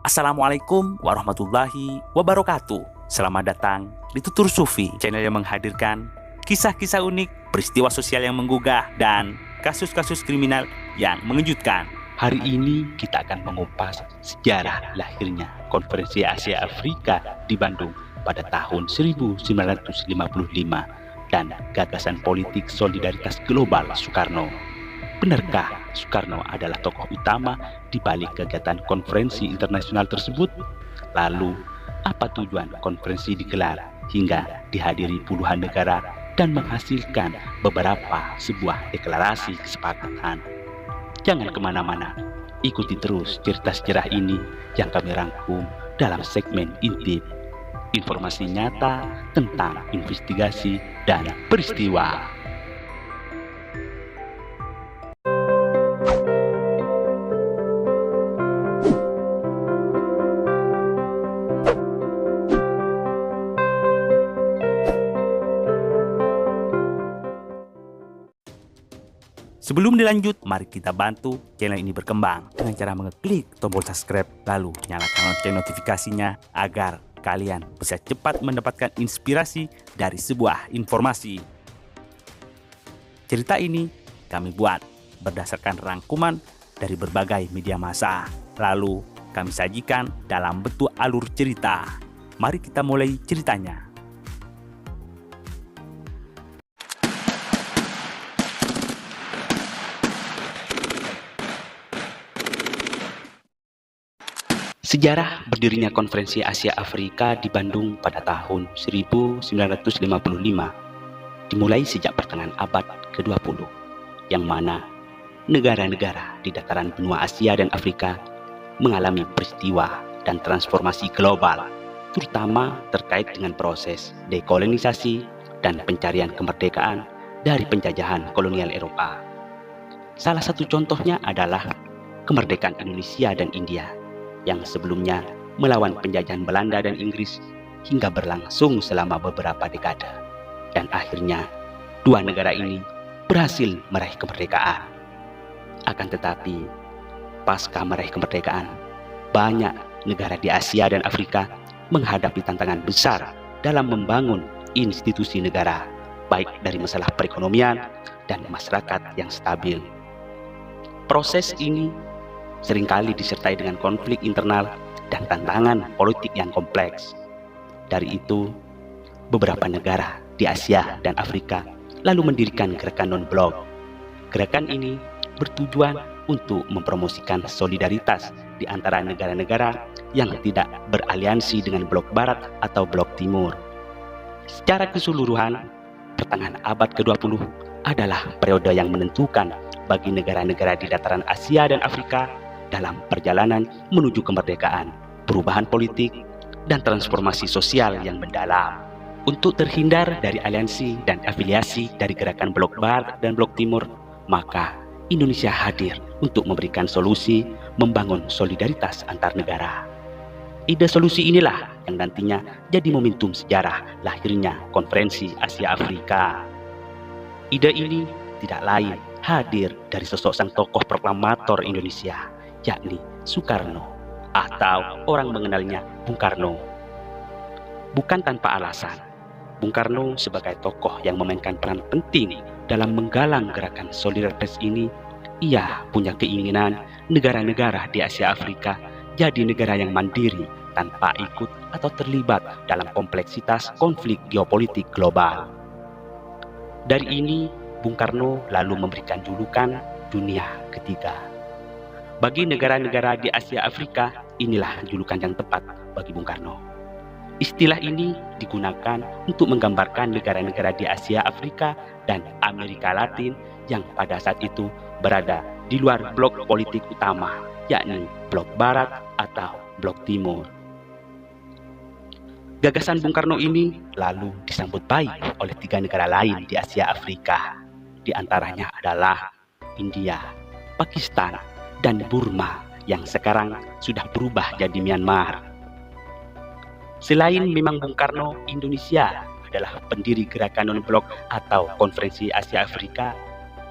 Assalamualaikum warahmatullahi wabarakatuh. Selamat datang di Tutur Sufi, channel yang menghadirkan kisah-kisah unik, peristiwa sosial yang menggugah, dan kasus-kasus kriminal yang mengejutkan. Hari ini kita akan mengupas sejarah lahirnya Konferensi Asia Afrika di Bandung pada tahun 1955 dan gagasan politik solidaritas global Soekarno. Benarkah Soekarno adalah tokoh utama di balik kegiatan konferensi internasional tersebut? Lalu, apa tujuan konferensi digelar hingga dihadiri puluhan negara dan menghasilkan beberapa sebuah deklarasi kesepakatan? Jangan kemana-mana, ikuti terus cerita sejarah ini yang kami rangkum dalam segmen Intip, informasi nyata tentang investigasi dan peristiwa. Sebelum dilanjut, mari kita bantu channel ini berkembang dengan cara mengeklik tombol subscribe, lalu nyalakan lonceng notifikasinya agar kalian bisa cepat mendapatkan inspirasi dari sebuah informasi. Cerita ini kami buat berdasarkan rangkuman dari berbagai media massa, lalu kami sajikan dalam bentuk alur cerita. Mari kita mulai ceritanya. Sejarah berdirinya Konferensi Asia Afrika di Bandung pada tahun 1955 dimulai sejak pertengahan abad ke-20, yang mana negara-negara di dataran benua Asia dan Afrika mengalami peristiwa dan transformasi global, terutama terkait dengan proses dekolonisasi dan pencarian kemerdekaan dari penjajahan kolonial Eropa. Salah satu contohnya adalah kemerdekaan Indonesia dan India yang sebelumnya melawan penjajahan Belanda dan Inggris hingga berlangsung selama beberapa dekade. Dan akhirnya, dua negara ini berhasil meraih kemerdekaan. Akan tetapi, pasca meraih kemerdekaan, banyak negara di Asia dan Afrika menghadapi tantangan besar dalam membangun institusi negara, baik dari masalah perekonomian dan masyarakat yang stabil. Proses ini seringkali disertai dengan konflik internal dan tantangan politik yang kompleks. Dari itu, beberapa negara di Asia dan Afrika lalu mendirikan gerakan non-blok. Gerakan ini bertujuan untuk mempromosikan solidaritas di antara negara-negara yang tidak beraliansi dengan blok barat atau blok timur. Secara keseluruhan, pertengahan abad ke-20 adalah periode yang menentukan bagi negara-negara di dataran Asia dan Afrika dalam perjalanan menuju kemerdekaan, perubahan politik, dan transformasi sosial yang mendalam. Untuk terhindar dari aliansi dan afiliasi dari gerakan blok barat dan blok timur, maka Indonesia hadir untuk memberikan solusi membangun solidaritas antar negara. Ide solusi inilah yang nantinya jadi momentum sejarah lahirnya Konferensi Asia Afrika. Ide ini tidak lain hadir dari sosok sang tokoh proklamator Indonesia, yakni Soekarno, atau orang mengenalnya Bung Karno. Bukan tanpa alasan, Bung Karno sebagai tokoh yang memainkan peran penting dalam menggalang gerakan solidaritas ini, ia punya keinginan negara-negara di Asia Afrika jadi negara yang mandiri tanpa ikut atau terlibat dalam kompleksitas konflik geopolitik global. Dari ini, Bung Karno lalu memberikan julukan Dunia Ketiga. Bagi negara-negara di Asia Afrika, inilah julukan yang tepat bagi Bung Karno. Istilah ini digunakan untuk menggambarkan negara-negara di Asia Afrika dan Amerika Latin yang pada saat itu berada di luar blok politik utama, yakni blok barat atau blok timur. Gagasan Bung Karno ini lalu disambut baik oleh 3 negara lain di Asia Afrika. Di antaranya adalah India, Pakistan, dan Burma yang sekarang sudah berubah jadi Myanmar. Selain memang Bung Karno, Indonesia adalah pendiri gerakan non-blok atau Konferensi Asia Afrika.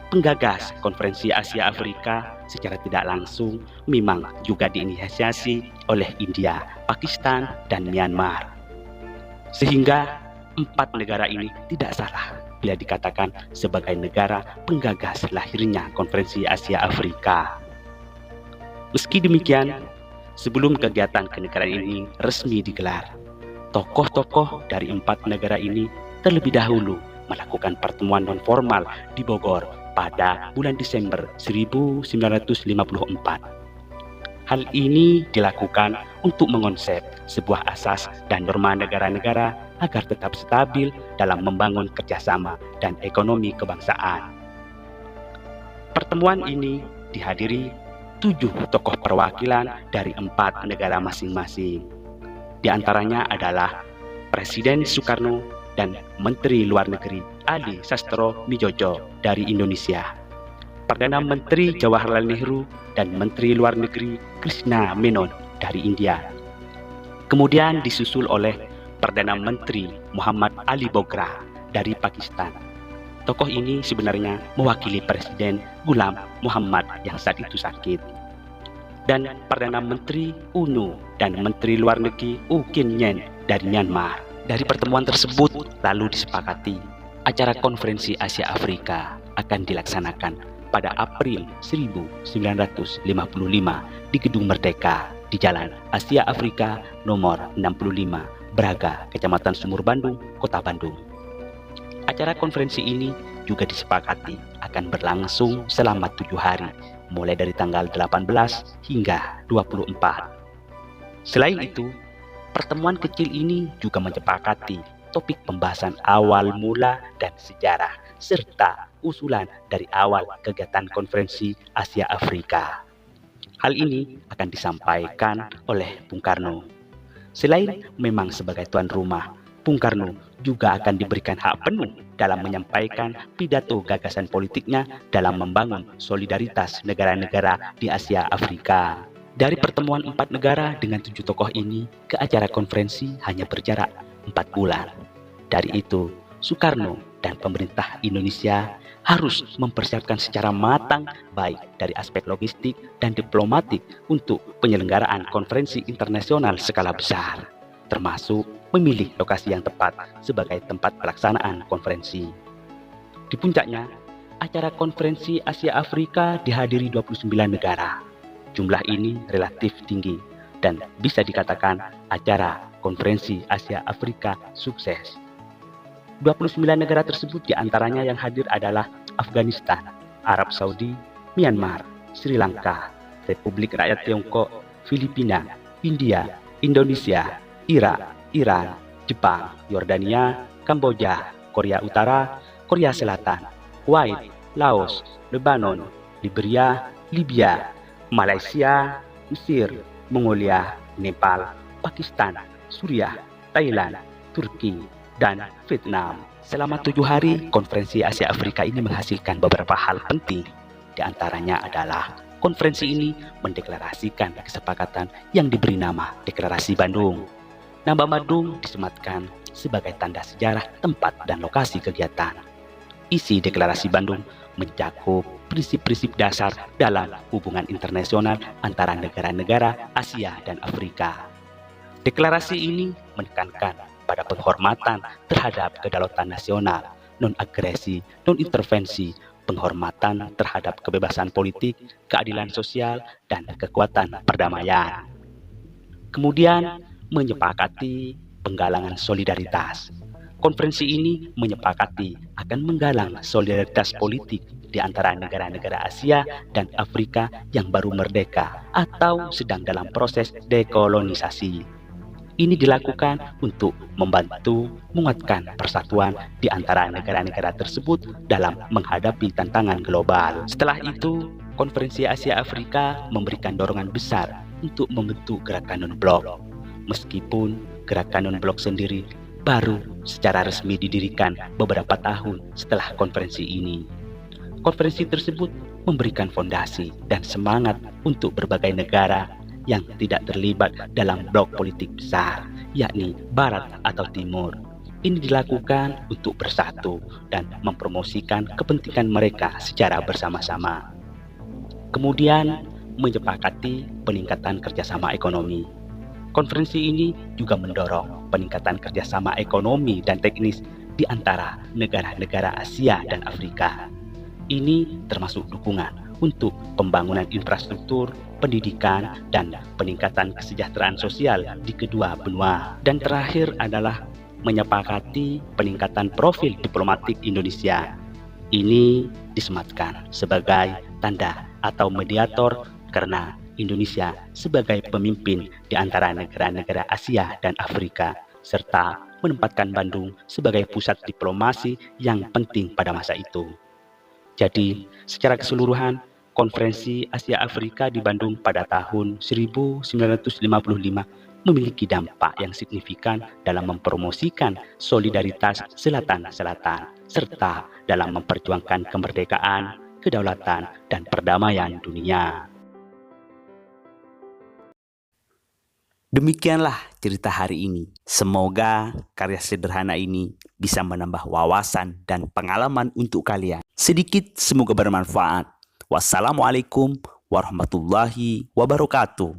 Penggagas Konferensi Asia Afrika secara tidak langsung memang juga diinisiasi oleh India, Pakistan, dan Myanmar. Sehingga 4 negara ini tidak salah bila dikatakan sebagai negara penggagas lahirnya Konferensi Asia Afrika. Meski demikian, sebelum kegiatan kenegaraan ini resmi digelar, tokoh-tokoh dari 4 negara ini terlebih dahulu melakukan pertemuan non-formal di Bogor pada bulan Desember 1954. Hal ini dilakukan untuk mengonsep sebuah asas dan norma negara-negara agar tetap stabil dalam membangun kerjasama dan ekonomi kebangsaan. Pertemuan ini dihadiri 7 tokoh perwakilan dari 4 negara masing-masing. Di antaranya adalah Presiden Soekarno dan Menteri Luar Negeri Adi Sastro-Midjojo dari Indonesia, Perdana Menteri Jawaharlal Nehru dan Menteri Luar Negeri Krishna Menon dari India. Kemudian disusul oleh Perdana Menteri Muhammad Ali Bogra dari Pakistan. Tokoh ini sebenarnya mewakili Presiden Ghulam Muhammad yang saat itu sakit. Dan Perdana Menteri UNU dan Menteri Luar Negeri U Kin Nyen dari Myanmar. Dari pertemuan tersebut lalu disepakati acara Konferensi Asia Afrika akan dilaksanakan pada April 1955 di Gedung Merdeka di Jalan Asia Afrika nomor 65, Braga, Kecamatan Sumur Bandung, Kota Bandung. Acara konferensi ini juga disepakati akan berlangsung selama 7 hari, mulai dari tanggal 18 hingga 24. Selain itu, pertemuan kecil ini juga menyepakati topik pembahasan awal mula dan sejarah, serta usulan dari awal kegiatan Konferensi Asia Afrika. Hal ini akan disampaikan oleh Bung Karno. Selain memang sebagai tuan rumah, Bung Karno juga akan diberikan hak penuh dalam menyampaikan pidato gagasan politiknya dalam membangun solidaritas negara-negara di Asia Afrika. Dari pertemuan 4 negara dengan 7 tokoh ini ke acara konferensi hanya berjarak 4 bulan. Dari itu, Soekarno dan pemerintah Indonesia harus mempersiapkan secara matang baik dari aspek logistik dan diplomatik untuk penyelenggaraan konferensi internasional skala besar, termasuk memilih lokasi yang tepat sebagai tempat pelaksanaan konferensi. Di puncaknya, acara konferensi Asia Afrika dihadiri 29 negara. Jumlah ini relatif tinggi dan bisa dikatakan acara konferensi Asia Afrika sukses. 29 negara tersebut diantaranya yang hadir adalah Afghanistan, Arab Saudi, Myanmar, Sri Lanka, Republik Rakyat Tiongkok, Filipina, India, Indonesia, Irak, Iran, Jepang, Yordania, Kamboja, Korea Utara, Korea Selatan, Kuwait, Laos, Lebanon, Liberia, Libya, Malaysia, Mesir, Mongolia, Nepal, Pakistan, Suriah, Thailand, Turki, dan Vietnam. Selama 7 hari, konferensi Asia Afrika ini menghasilkan beberapa hal penting. Di antaranya adalah konferensi ini mendeklarasikan kesepakatan yang diberi nama Deklarasi Bandung. Nama Bandung disematkan sebagai tanda sejarah tempat dan lokasi kegiatan. Isi Deklarasi Bandung mencakup prinsip-prinsip dasar dalam hubungan internasional antara negara-negara Asia dan Afrika. Deklarasi ini menekankan pada penghormatan terhadap kedaulatan nasional, non-agresi, non-intervensi, penghormatan terhadap kebebasan politik, keadilan sosial, dan kekuatan perdamaian. Kemudian menyepakati penggalangan solidaritas. Konferensi ini menyepakati akan menggalang solidaritas politik di antara negara-negara Asia dan Afrika yang baru merdeka atau sedang dalam proses dekolonisasi. Ini dilakukan untuk membantu menguatkan persatuan di antara negara-negara tersebut dalam menghadapi tantangan global. Setelah itu, Konferensi Asia Afrika memberikan dorongan besar untuk membentuk gerakan non-blok. Meskipun gerakan non-blok sendiri baru secara resmi didirikan beberapa tahun setelah konferensi ini. Konferensi tersebut memberikan fondasi dan semangat untuk berbagai negara yang tidak terlibat dalam blok politik besar, yakni Barat atau Timur. Ini dilakukan untuk bersatu dan mempromosikan kepentingan mereka secara bersama-sama. Kemudian, menyepakati peningkatan kerjasama ekonomi. Konferensi ini juga mendorong peningkatan kerjasama ekonomi dan teknis di antara negara-negara Asia dan Afrika. Ini termasuk dukungan untuk pembangunan infrastruktur, pendidikan, dan peningkatan kesejahteraan sosial di kedua benua. Dan terakhir adalah menyepakati peningkatan profil diplomatik Indonesia. Ini disematkan sebagai tanda atau mediator karena Indonesia sebagai pemimpin di antara negara-negara Asia dan Afrika, serta menempatkan Bandung sebagai pusat diplomasi yang penting pada masa itu. Jadi, secara keseluruhan, Konferensi Asia Afrika di Bandung pada tahun 1955 memiliki dampak yang signifikan dalam mempromosikan solidaritas Selatan-Selatan, serta dalam memperjuangkan kemerdekaan, kedaulatan, dan perdamaian dunia. Demikianlah cerita hari ini. Semoga karya sederhana ini bisa menambah wawasan dan pengalaman untuk kalian. Sedikit semoga bermanfaat. Wassalamualaikum warahmatullahi wabarakatuh.